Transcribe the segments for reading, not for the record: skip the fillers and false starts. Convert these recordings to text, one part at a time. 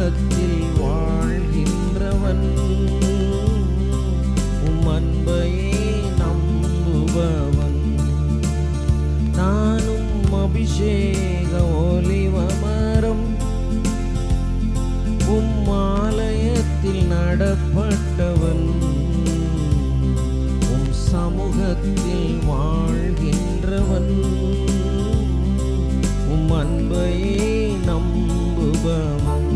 சமூகத்தில் வாழ்கின்றவன் உம் அன்பையே நம்புபவன். நானும் அபிஷேக ஒலிவ மரம், உம் ஆலயத்தில் நடப்பட்டவன், உம் சமூகத்தில் வாழ்கின்றவன், உம் அன்பையே நம்புபவன்.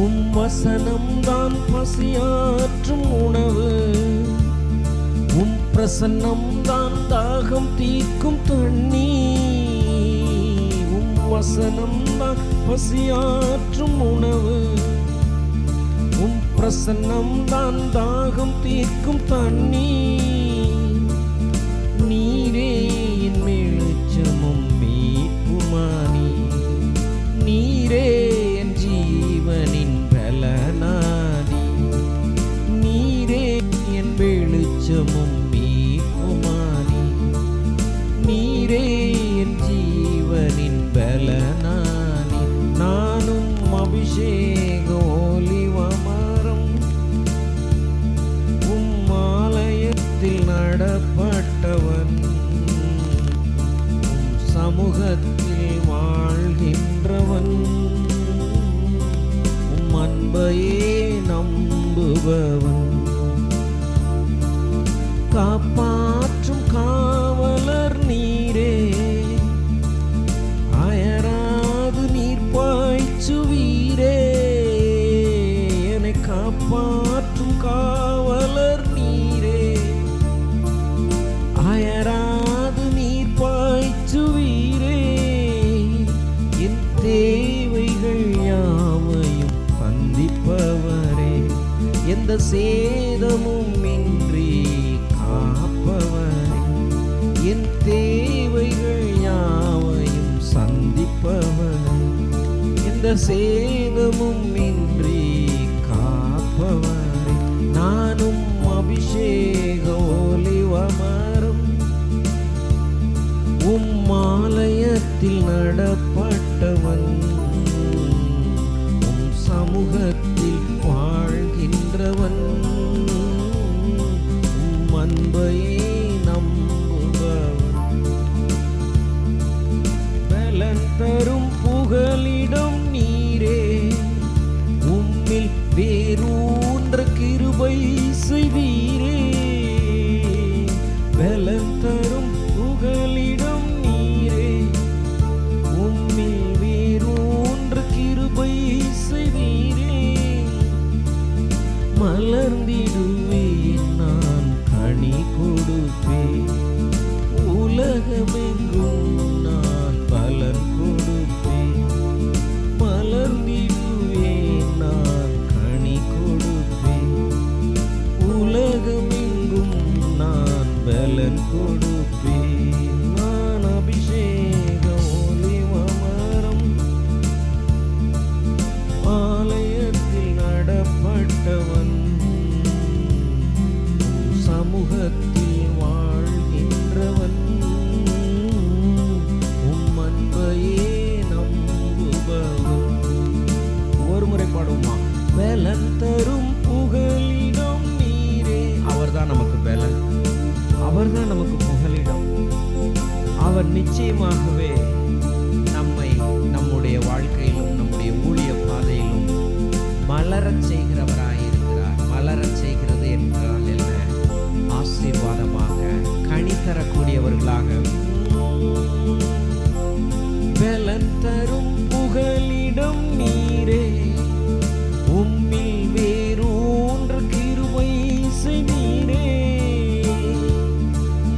உம் வசனம்தான் பசியாற்றும் உணவு, உம் பிரசன்னம்தான் தாகம் தீர்க்கும் தண்ணீர். உம் வசனம்தான் பசியாற்றும் உணவு, உம் பிரசன்னம்தான் தாகம் தீர்க்கும் தண்ணீர். நீரே என் வெளிச்சமும் மீட்புமானி, நீரே என் ஜீவனின் பலனானி. நீரே என் வெளிச்சமும் மீட்புமானி, நீரே என் ஜீவனின் பலனானி. நானும் அபிஷேக ஒலிவ மரம், உம் ஆலயத்தில் நடப்பட்டவன், உம் சமூகத்தில் வாழ்கின்றவன், உம் அன்பையே நம்புபவன். காப்பாற்றும் காவலர் நீரே, அயராது நீர் பாய்ச்சுவீரே. என்னை காப்பாற்றும் காவலர் நீரே, அயராது நீர் பாய்ச்சுவீரே. என் தேவைகள் யாவையும் சந்திப்பவரே, எந்த சேதமும் இன்றி காப்பவரே. என் தேவைகள் யாவையும் சந்திப்பவரே, எந்த சேதமும் இன்றி காப்பவரே. நானும் அபிஷேக ஒலிவ மரம், உம் ஆலயத்தில் நடப்பட்டவன், உம் சமூகத்தில் வாழ்கின்றவன், உம் அன்பையே நம்புபவன். பலன் தரும் புகலிடம் நீரே, உம்மில் வேரூன்ற கிருபை செய்வீரே. பலன் தரும் புகலிடம் நீரே, உம்மில் வேரூன்ற கிருபை செய்வீரே. மலர்ந்திடுவேன் நான் கனி கொடுப்பேன், உலகமெங்கும் நான் பலன் கொடுப்பேன். மலர்ந்திடுவேன் நான் கனி கொடுப்பேன், உலகமெங்கும் நான் பலன் கொடுப்பேன். நான் அபிஷேக ஒலிவ மரம், ஆலயத்தில் நடப்பட்டவன், சமூகத்தில் வாழ்கின்றவன், உம் அன்பையே நம்புபவன். ஒரு முறை பாடுவோமா? பலன் தரும் புகலிடம் நீரே. அவர்தான் நமக்கு பலன், அவர்தான் நமக்கு புகலிடம். அவர் நிச்சயமாகவே நம்மை நம்முடைய வாழ்க்கையிலும் நம்முடைய ஊழிய பாதையிலும் மலரச் செய்கிறவராயிருக்கிறார். மலரச் செய்கிறது என்றால் என்ன? ஆசீர்வாதமாக கனி தரக்கூடியவர்களாக. பலன் தரும் புகலிடம் நீரே, உம்மில் வேரூன்ற கிருபை செய்வீரே.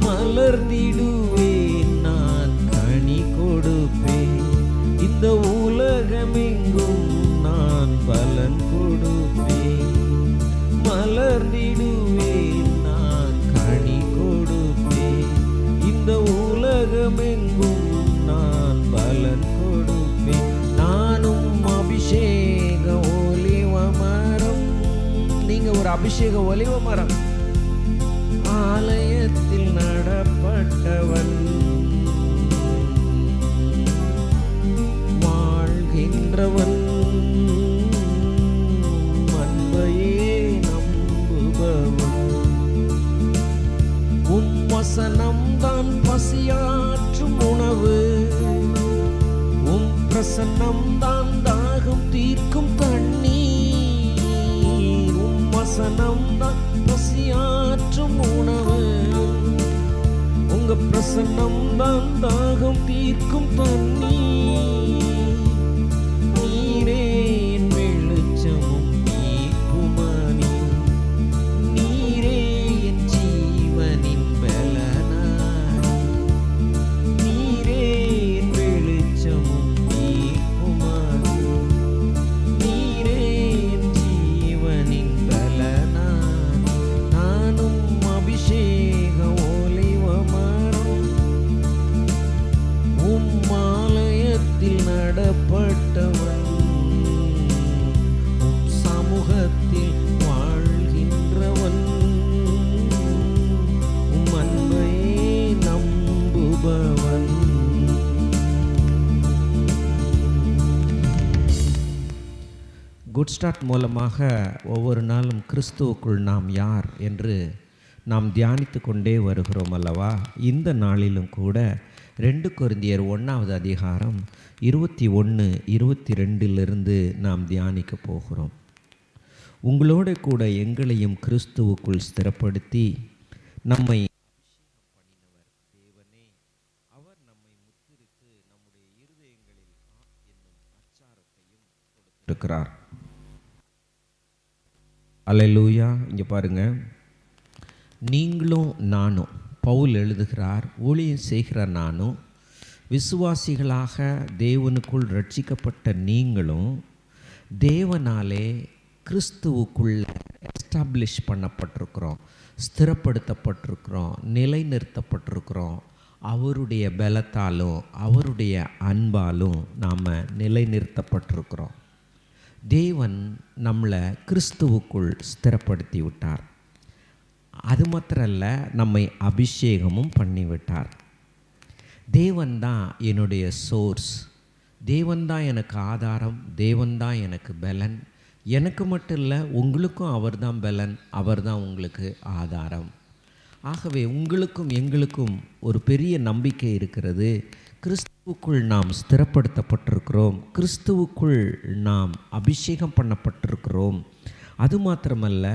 மலர்ந்திடுவேன் நான் கனி கொடுப்பேன், இந்த உலகமெங்கும் நான் பலன் கொடுப்பேன். மலர்ந்திடுவேன் நான் கனி கொடுப்பேன், இந்த உலகமெங்கும் நான் பலன் கொடுப்பேன். நானும் அபிஷேக ஒலிவ மரம். நீங்க ஒரு அபிஷேக ஒலிவ மரம், ஆலயத்தில் நடப்பட்டவன், வாழ்கின்றவன், பிரசன்னம் தான் தாகம் தீர்க்கும் தண்ணீர். நீரே என் வெளிச்சமும் மீட்புமானி. நீரே என் ஜீவனின் பலனாய். நீரே என் வெளிச்சமும் மீட்புமானி. நீரே என் ஜீவனின் பலனாய். நானும் அபிஷேக ஒலிவமரம் உம்மாலயத்தில் நடப்பட்டவன். உம் சமூகத்தில் வாழ்கின்றவன். உம் அன்பை நம்புபவன். குட் ஸ்டார்ட் மூலமாக ஒவ்வொரு நாளும் கிறிஸ்துவுக்குள் நாம் யார் என்று நாம் தியானித்து கொண்டே வருகிறோம் அல்லவா? இந்த நாளிலும் கூட 2 கொரிந்தியர் 1வது அதிகாரம் 21, 22 நாம் தியானிக்க போகிறோம். உங்களோட கூட எங்களையும் கிறிஸ்துவுக்குள் ஸ்திரப்படுத்தி நம்மை தேவனே அவர் நம்மை முத்திரித்து நம்முடைய இருதயங்களில் என்னும் அச்சாரத்தையும் கொடுத்திருக்கிறார். அல்லேலூயா. இங்கே பாருங்க, நீங்களும் நானும், பவுல் எழுதுகிறார், ஊழியம் செய்கிற நானும், விசுவாசிகளாக தேவனுக்குள் ரட்சிக்கப்பட்ட நீங்களும் தேவனாலே கிறிஸ்துவுக்குள் எஸ்டாப்ளிஷ் பண்ணப்பட்டிருக்கிறோம், ஸ்திரப்படுத்தப்பட்டிருக்கிறோம், நிலைநிறுத்தப்பட்டிருக்கிறோம். அவருடைய பலத்தாலும் அவருடைய அன்பாலும் நாம் நிலைநிறுத்தப்பட்டிருக்கிறோம். தேவன் நம்மளை கிறிஸ்துவுக்குள் ஸ்திரப்படுத்தி விட்டார். அது மாத்திரல்ல, நம்மை அபிஷேகமும் பண்ணிவிட்டார். தேவன்தான் என்னுடைய சோர்ஸ், தேவன்தான் எனக்கு ஆதாரம், தேவன்தான் எனக்கு பலன். எனக்கு மட்டும் இல்லை, உங்களுக்கும் அவர்தான் பலன், அவர்தான் உங்களுக்கு ஆதாரம். ஆகவே உங்களுக்கும் எங்களுக்கும் ஒரு பெரிய நம்பிக்கை இருக்கிறது. கிறிஸ்துவுக்குள் நாம் ஸ்திரப்படுத்தப்பட்டிருக்கிறோம், கிறிஸ்துவுக்குள் நாம் அபிஷேகம் பண்ணப்பட்டிருக்கிறோம். அது மாத்திரமல்ல,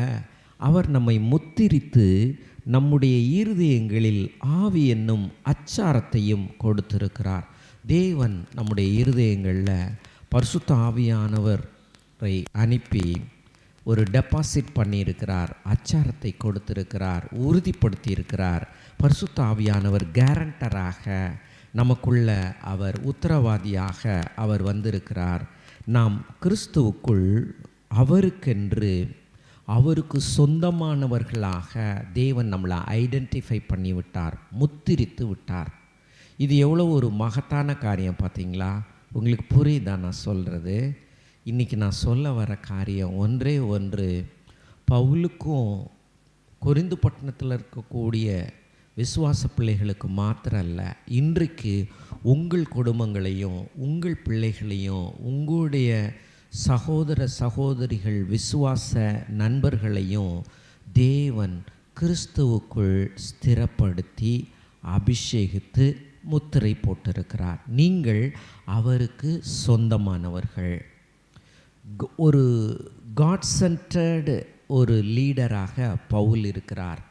அவர் நம்மை முத்திரித்து நம்முடைய இருதயங்களில் ஆவி என்னும் அச்சாரத்தையும் கொடுத்திருக்கிறார். தேவன் நம்முடைய இருதயங்களில் பரிசுத்த ஆவியானவரை அனுப்பி ஒரு டெபாசிட் பண்ணியிருக்கிறார், அச்சாரத்தை கொடுத்திருக்கிறார், உறுதிப்படுத்தி இருக்கிறார். பரிசுத்த ஆவியானவர் கேரண்டராக நமக்குள்ள அவர் உத்தரவாதியாக அவர் வந்திருக்கிறார். நாம் கிறிஸ்துவுக்குள் அவருக்கென்று அவருக்கு சொந்தமானவர்களாக தேவன் நம்மளை ஐடென்டிஃபை பண்ணிவிட்டார், முத்திரித்து விட்டார். இது எவ்வளோ ஒரு மகத்தான காரியம் பார்த்தீங்களா? உங்களுக்கு புரியுதா நான் சொல்கிறது? இன்றைக்கி நான் சொல்ல வர காரியம் ஒன்றே ஒன்று. பவுலுக்கும் கொரிந்து பட்டணத்தில் இருக்கக்கூடிய விசுவாச பிள்ளைகளுக்கு மாத்திரம் அல்ல, இன்றைக்கு உங்கள் குடும்பங்களையும் உங்கள் பிள்ளைகளையும் உங்களுடைய சகோதர சகோதரிகள் விசுவாச நண்பர்களையும் தேவன் கிறிஸ்துவுக்குள் ஸ்திரப்படுத்தி அபிஷேகித்து முத்திரை போட்டிருக்கிறார். நீங்கள் அவருக்கு சொந்தமானவர்கள். ஒரு காட் சென்டர்டு ஒரு லீடராக பவுல் இருக்கிறார்.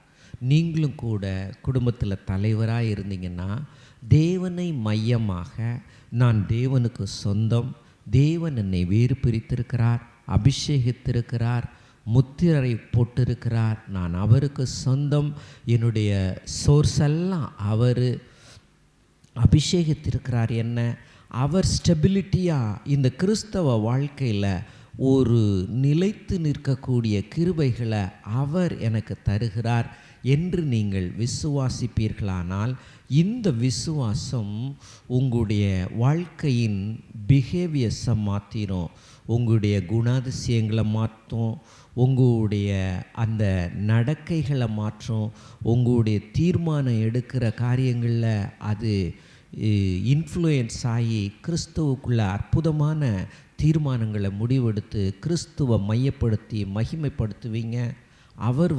நீங்களும் கூட குடும்பத்தில் தலைவராக இருந்தீங்கன்னா, தேவனை மையமாக நான் தேவனுக்கு சொந்தம், தேவன் என்னை வேறு பிரித்திருக்கிறார், அபிஷேகித்திருக்கிறார், முத்திரை போட்டிருக்கிறார், நான் அவருக்கு சொந்தம், என்னுடைய சோர்ஸ் எல்லாம் அவர் அபிஷேகித்திருக்கிறார். என்ன அவர் ஸ்டெபிலிட்டியாக இந்த கிறிஸ்தவ வாழ்க்கையில் ஒரு நிலைத்து நிற்கக்கூடிய கிருபைகளை அவர் எனக்கு தருகிறார் என்று நீங்கள் விசுவாசிப்பீர்களானால், இந்த விசுவாசம் உங்களுடைய வாழ்க்கையின் பிஹேவியர்ஸை மாற்றிடும், உங்களுடைய குணாதிசயங்களை மாற்றும், உங்களுடைய அந்த நடக்கைகளை மாற்றும், உங்களுடைய தீர்மானம் எடுக்கிற காரியங்களில் அது இன்ஃப்ளூயன்ஸ் ஆகி கிறிஸ்துவுக்குள்ள அற்புதமான தீர்மானங்களை முடிவெடுத்து கிறிஸ்துவை மையப்படுத்தி மகிமைப்படுத்துவீங்க. அவர்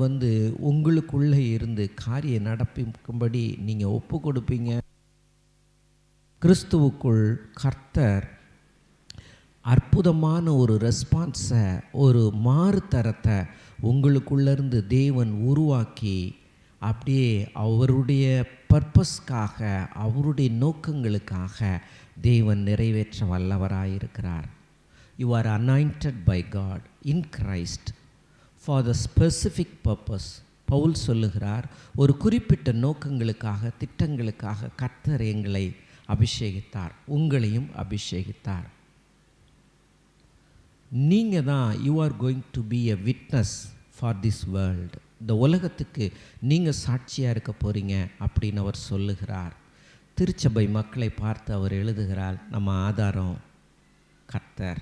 உங்களுக்குள்ளே இருந்து காரியம் நடப்பிக்கும்படி நீங்கள் ஒப்பு கொடுப்பீங்க. கிறிஸ்துவுக்குள் கர்த்தர் அற்புதமான ஒரு ரெஸ்பான்ஸை, ஒரு மாறுதரத்தை உங்களுக்குள்ளேருந்து தேவன் உருவாக்கி அப்படியே அவருடைய பர்பஸ்க்காக, அவருடைய நோக்கங்களுக்காக தேவன் நிறைவேற்ற வல்லவராயிருக்கிறார். You are anointed by God in Christ for the specific purpose. Pavul சொல்லுகிறார், ஒரு குறிப்பிட்ட நோக்கங்களுக்காக, திட்டங்களுக்காக கர்த்தர் எங்களை அபிஷேகித்தார், உங்களையும் அபிஷேகித்தார். நீங்கள் தான் you are going to be a witness for this world. இந்த உலகத்துக்கு நீங்கள் சாட்சியாக இருக்க போகிறீங்க அப்படின்னு அவர் சொல்லுகிறார். திருச்சபை மக்களை பார்த்து அவர் எழுதுகிறார், நம்ம ஆதாரம் கர்த்தர்,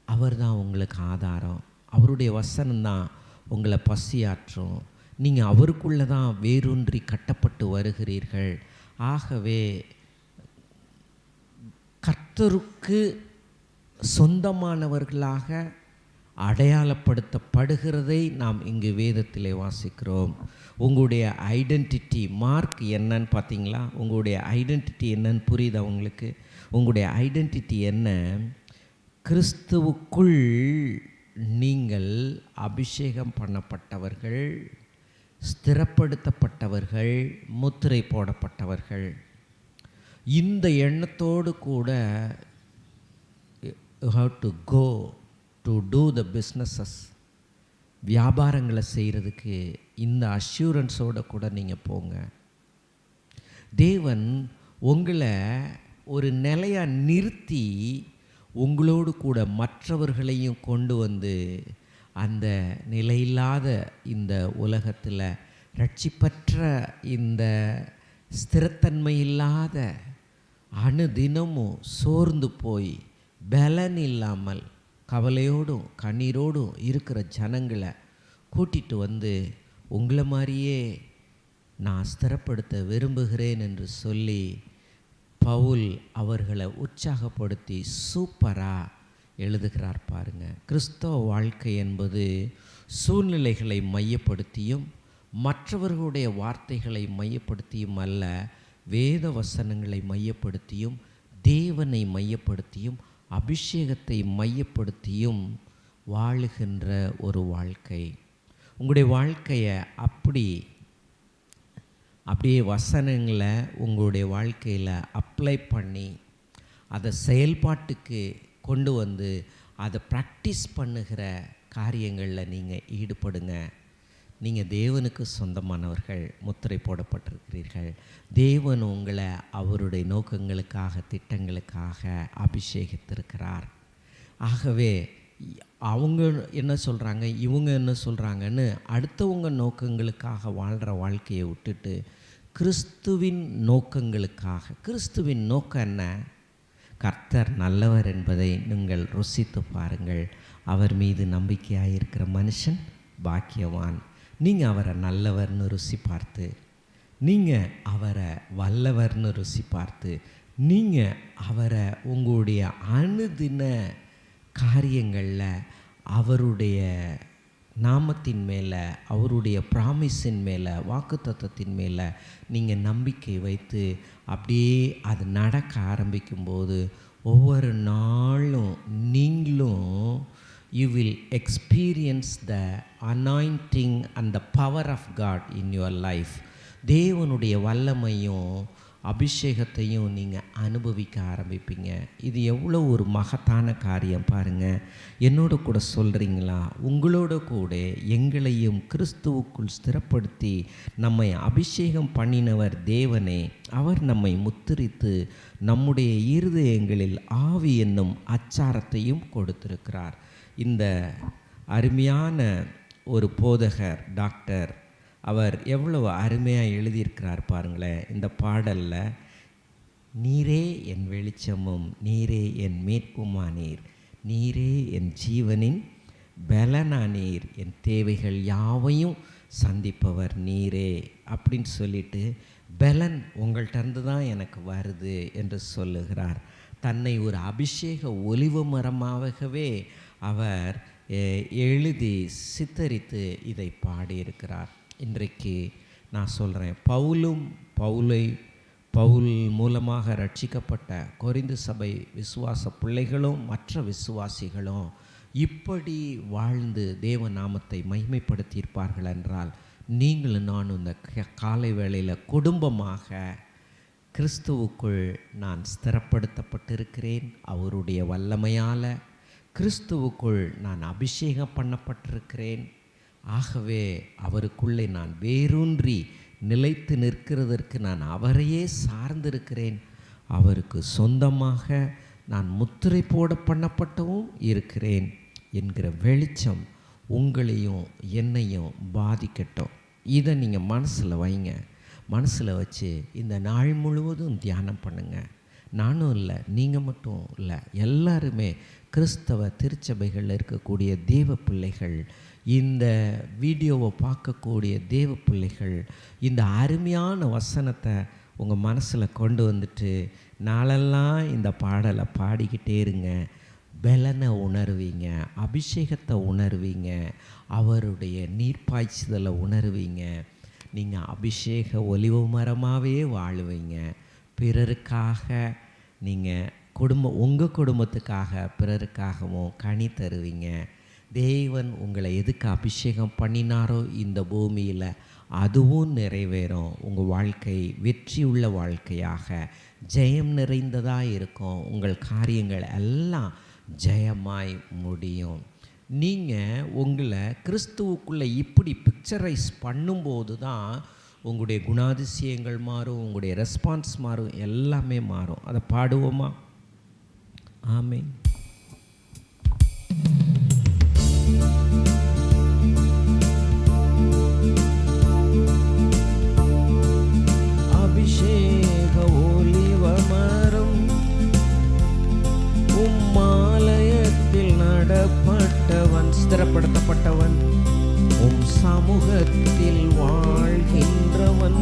அவர் தான் உங்களுக்கு ஆதாரம், அவருடைய வசனம்தான் உங்களை பசியாற்றும், நீங்கள் அவருக்குள்ளே தான் வேரூன்றி கட்டப்பட்டு வருகிறீர்கள். ஆகவே கர்த்தருக்கு சொந்தமானவர்களாக அடையாளப்படுத்தப்படுகிறதை நாம் இங்கு வேதத்திலே வாசிக்கிறோம். உங்களுடைய ஐடென்டிட்டி மார்க் என்னன்னு பார்த்தீங்களா? உங்களுடைய ஐடென்டிட்டி என்னன்னு புரியுதா உங்களுக்கு? உங்களுடைய ஐடென்டிட்டி என்ன? கிறிஸ்துவுக்குள் நீங்கள் அபிஷேகம் பண்ணப்பட்டவர்கள், ஸ்திரப்படுத்தப்பட்டவர்கள், முத்திரை போடப்பட்டவர்கள். இந்த எண்ணத்தோடு கூட you have to go to do the businesses. வியாபாரங்களை செய்கிறதுக்கு இந்த அஷ்யூரன்ஸோடு கூட நீங்கள் போங்க. தேவன் உங்களை ஒரு நிலையாக நிறுத்தி உங்களோடு கூட மற்றவர்களையும் கொண்டு வந்து அந்த நிலையில்லாத இந்த உலகத்தில், ரட்சிப்பற்ற இந்த ஸ்திரத்தன்மை இல்லாத, அணுதினமும் சோர்ந்து போய் பலன் இல்லாமல் கவலையோடும் கண்ணீரோடும் இருக்கிற ஜனங்களை கூட்டிகிட்டு வந்து உங்களை மாதிரியே நான் ஸ்திரப்படுத்த விரும்புகிறேன் என்று சொல்லி பவுல் அவர்களை உற்சாகப்படுத்தி சூப்பராக எழுதுகிறார் பாருங்க. கிறிஸ்தவ வாழ்க்கை என்பது சூழ்நிலைகளை மையப்படுத்தியும் மற்றவர்களுடைய வார்த்தைகளை மையப்படுத்தியும் அல்ல, வேத வசனங்களை மையப்படுத்தியும் தேவனை மையப்படுத்தியும் அபிஷேகத்தை மையப்படுத்தியும் வாழுகின்ற ஒரு வாழ்க்கை. உங்களுடைய வாழ்க்கையை அப்படியே வசனங்களை உங்களுடைய வாழ்க்கையில் அப்ளை பண்ணி அதை செயல்பாட்டுக்கு கொண்டு வந்து அதை ப்ராக்டிஸ் பண்ணுகிற காரியங்களில் நீங்கள் ஈடுபடுங்க. நீங்கள் தேவனுக்கு சொந்தமானவர்கள், முத்திரை போடப்பட்டிருக்கிறீர்கள். தேவன் உங்களை அவருடைய நோக்கங்களுக்காக, திட்டங்களுக்காக அபிஷேகித்திருக்கிறார். ஆகவே அவங்க என்ன சொல்கிறாங்க, இவங்க என்ன சொல்கிறாங்கன்னு அடுத்தவங்க நோக்கங்களுக்காக வாழ்கிற வாழ்க்கையை விட்டுட்டு கிறிஸ்துவின் நோக்கங்களுக்காக. கிறிஸ்துவின் நோக்கம் என்ன? கர்த்தர் நல்லவர் என்பதை நீங்கள் ருசித்து பாருங்கள். அவர் மீது நம்பிக்கையாக இருக்கிற மனுஷன் பாக்கியவான். நீங்கள் அவரை நல்லவர்னு ருசி பார்த்து, நீங்கள் அவரை வல்லவர்னு ருசி பார்த்து, நீங்கள் அவரை உங்களுடைய அனுதின காரியங்களில் அவருடைய நாமத்தின் மேலே, அவருடைய ப்ராமிஸின் மேலே, வாக்குத்தத்தத்தின் மேலே நீங்கள் நம்பிக்கை வைத்து அப்படியே அது நடக்க ஆரம்பிக்கும்போது ஒவ்வொரு நாளும் நீங்களும் you will experience the anointing and the power of God in your life. தேவனுடைய வல்லமையும் அபிஷேகத்தையும் நீங்கள் அனுபவிக்க ஆரம்பிப்பீங்க. இது எவ்வளோ ஒரு மகத்தான காரியம் பாருங்கள். என்னோட கூட சொல்கிறீங்களா? உங்களோட கூட எங்களையும் கிறிஸ்துவுக்குள் ஸ்திரப்படுத்தி நம்மை அபிஷேகம் பண்ணினவர் தேவனே. அவர் நம்மை முத்திரித்து நம்முடைய இருதயங்களில் ஆவி என்னும் அச்சாரத்தையும் கொடுத்திருக்கிறார். இந்த அருமையான ஒரு போதகர் டாக்டர், அவர் எவ்வளவு அருமையாக எழுதியிருக்கிறார் பாருங்களேன். இந்த பாடலில் நீரே என் வெளிச்சமும் நீரே என் மீட்புமானீர், நீரே என் ஜீவனின் பலனானீர், என் தேவைகள் யாவையும் சந்திப்பவர் நீரே அப்படின்னு சொல்லிட்டு பலன் உங்கள்கிட்ட தான் எனக்கு வருது என்று சொல்லுகிறார். தன்னை ஒரு அபிஷேக ஒலிவ மரமாகவே அவர் எழுதி சித்தரித்து இதை பாடியிருக்கிறார். இன்றைக்கு நான் சொல்கிறேன், பவுல் மூலமாக ரட்சிக்கப்பட்ட கொரிந்து சபை விசுவாச பிள்ளைகளும் மற்ற விசுவாசிகளும் இப்படி வாழ்ந்து தேவ நாமத்தை மகிமைப்படுத்தியிருப்பார்கள் என்றால் நீங்களும் நானும் இந்த காலை வேளையில் குடும்பமாக கிறிஸ்துவுக்குள் நான் ஸ்திரப்படுத்தப்பட்டிருக்கிறேன். அவருடைய வல்லமையால் கிறிஸ்துவுக்குள் நான் அபிஷேகம் பண்ணப்பட்டிருக்கிறேன். ஆகவே அவருக்குள்ளே நான் வேரூன்றி நிலைத்து நிற்கிறதற்கு நான் அவரையே சார்ந்திருக்கிறேன். அவருக்கு சொந்தமாக நான் முத்திரை போட பண்ணப்பட்டவும் இருக்கிறேன் என்கிற வெளிச்சம் உங்களையும் என்னையும் பாதிக்கட்டும். இதை நீங்கள் மனசில் வைங்க. மனசில் வச்சு இந்த நாள் முழுவதும் தியானம் பண்ணுங்கள். நானும் இல்லை, நீங்கள் மட்டும் இல்லை, எல்லாருமே கிறிஸ்தவ திருச்சபைகளில் இருக்கக்கூடிய தேவ பிள்ளைகள், இந்த வீடியோவை பார்க்கக்கூடிய தேவ பிள்ளைகள் இந்த அருமையான வசனத்தை உங்கள் மனசில் கொண்டு வந்துட்டு நாளெல்லாம் இந்த பாடலை பாடிக்கிட்டே இருங்க. பலனை உணர்வீங்க, அபிஷேகத்தை உணர்வீங்க, அவருடைய நீர்ப்பாய்ச்சுதலை உணர்வீங்க. நீங்கள் அபிஷேக ஒலிவ மரமாகவே வாழுவீங்க. பிறருக்காக நீங்கள் உங்கள் குடும்பத்துக்காக பிறருக்காகவும் கனி தருவீங்க. தேவன் உங்களை எதுக்கு அபிஷேகம் பண்ணினாரோ இந்த பூமியில் அதுவும் நிறைவேறும். உங்கள் வாழ்க்கை வெற்றியுள்ள வாழ்க்கையாக ஜெயம் நிறைந்ததாக இருக்கும். உங்கள் காரியங்கள் எல்லாம் ஜெயமாய் முடியும். நீங்கள் உங்களை கிறிஸ்துவுக்குள்ளே இப்படி பிக்சரைஸ் பண்ணும்போது தான் உங்களுடைய குணாதிசயங்கள் மாறும், உங்களுடைய ரெஸ்பான்ஸ் மாறும், எல்லாமே மாறும். அதை பாடுவோமா? ஆமென். அபிஷேக ஒலிவ மரம் உம்மாலயத்தில் நடப்பட்டவன், ஸ்திரப்படுத்தப்பட்டவன், உம் சமூகத்தில் வாழ்கின்றவன்,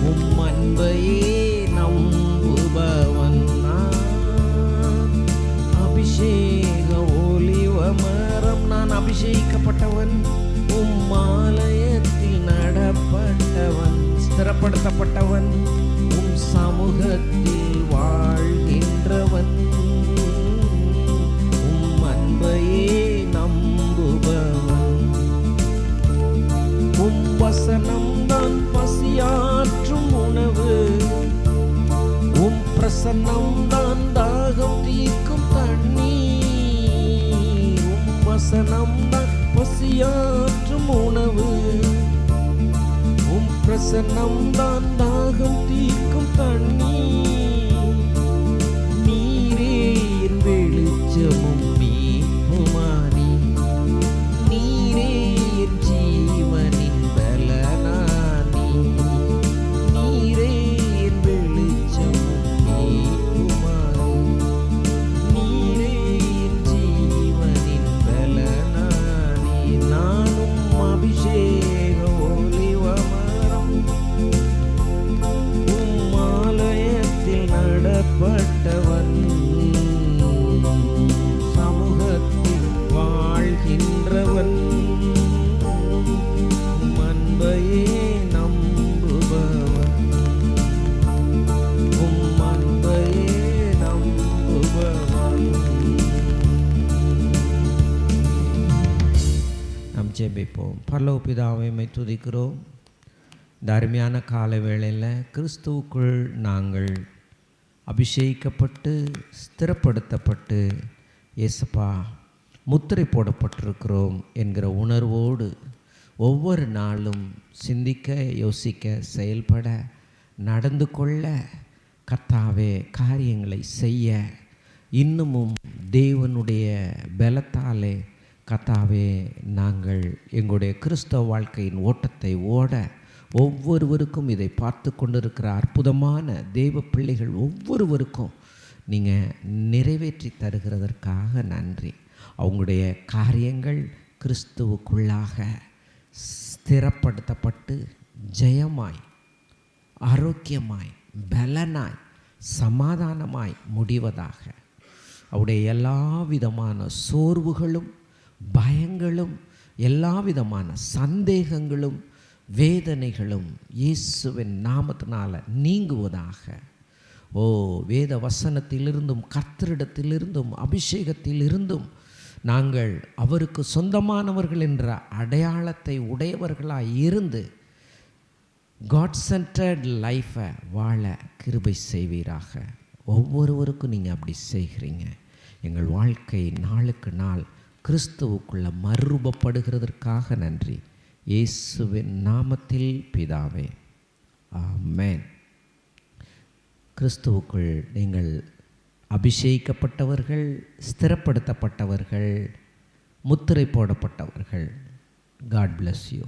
உம் அன்பையே நம்புபவன். அபிஷேக ஒலிவ மரம், நான் அபிஷேகிக்கப்பட்டவன், உம் ஆலயத்தில் நடப்பட்டவன், ஸ்திரப்படுத்தப்பட்டவன், உம் சமூகத்தில் வாழ்கின்றவன், உம் அன்பையே நம்புபவன். உம் வசனம் தான் பசியாற்றும் உணவு, உம் பிரசன்னம் தான் தாகம் தீர்க்கும் தண்ணீர். உம் வசனம் தான் பசியாற்றும் உணவு, உம் பிரசன்னம் தான் தாகம் தீர்க்கும் தண்ணீர். நீரே என் வெளிச்சமும் மீட்புமானி, நீரே என் ஜீவனின் பலனானி, நீரே என் வெளிச்சமும் மீட்புமானி, நீரே என் ஜீவனின் பலனானி. நானும் அபிஷேக ஒலிவ மரம் உம் ஆலயத்தில் நடப்பட்டவன், சமூகத்தில் வாழ்கின்றவன், உம் அன்பையே நம்புபவன், உம் அன்பையே நம்புபவன். நாம் ஜெபிப்போம். பரலோக பிதாவே, உம்மை துதிக்கிறோம். இந்த அருமையான கால வேளையில் கிறிஸ்துவுக்குள் நாங்கள் அபிஷேகிக்கப்பட்டு ஸ்திரப்படுத்தப்பட்டு இயேசுப்பா முத்திரை போடப்பட்டிருக்கிறோம் என்கிற உணர்வோடு ஒவ்வொரு நாளும் சிந்திக்க, யோசிக்க, செயல்பட, நடந்து கொள்ள, கர்த்தாவே காரியங்களை செய்ய இன்னமும் தேவனுடைய பலத்தாலே கர்த்தாவே நாங்கள் எங்களுடைய கிறிஸ்தவ வாழ்க்கையின் ஓட்டத்தை ஓட ஒவ்வொருவருக்கும் இதை பார்த்து கொண்டிருக்கிற அற்புதமான தேவ பிள்ளைகள் ஒவ்வொருவருக்கும் நீங்கள் நிறைவேற்றி தருகிறதற்காக நன்றி. அவங்களுடைய காரியங்கள் கிறிஸ்துவுக்குள்ளாக ஸ்திரப்படுத்தப்பட்டு ஜெயமாய், ஆரோக்கியமாய், பலனாய், சமாதானமாய் முடிவதாக. அவருடைய எல்லா விதமான சோர்வுகளும், பயங்களும், எல்லா விதமான சந்தேகங்களும், வேதனைகளும் இயேசுவின் நாமத்தினால நீங்குவதாக. வேத வசனத்திலிருந்தும் கர்த்தரிடத்திலிருந்தும் அபிஷேகத்திலிருந்தும் நாங்கள் அவருக்கு சொந்தமானவர்கள் என்ற அடையாளத்தை உடையவர்களாக இருந்து காட் சென்டர்ட் லைஃப்பை வாழ கிருபை செய்வீராக. ஒவ்வொருவருக்கும் நீங்கள் அப்படி செய்கிறீங்க. எங்கள் வாழ்க்கை நாளுக்கு நாள் கிறிஸ்துவுக்குள்ள மறுரூபப்படுகிறதற்காக நன்றி. இயேசுவின் நாமத்தில் பிதாவே, ஆமென். கிறிஸ்துவுக்குள் நீங்கள் அபிஷேகிக்கப்பட்டவர்கள், ஸ்திரப்படுத்தப்பட்டவர்கள், முத்திரை போடப்பட்டவர்கள். God bless you.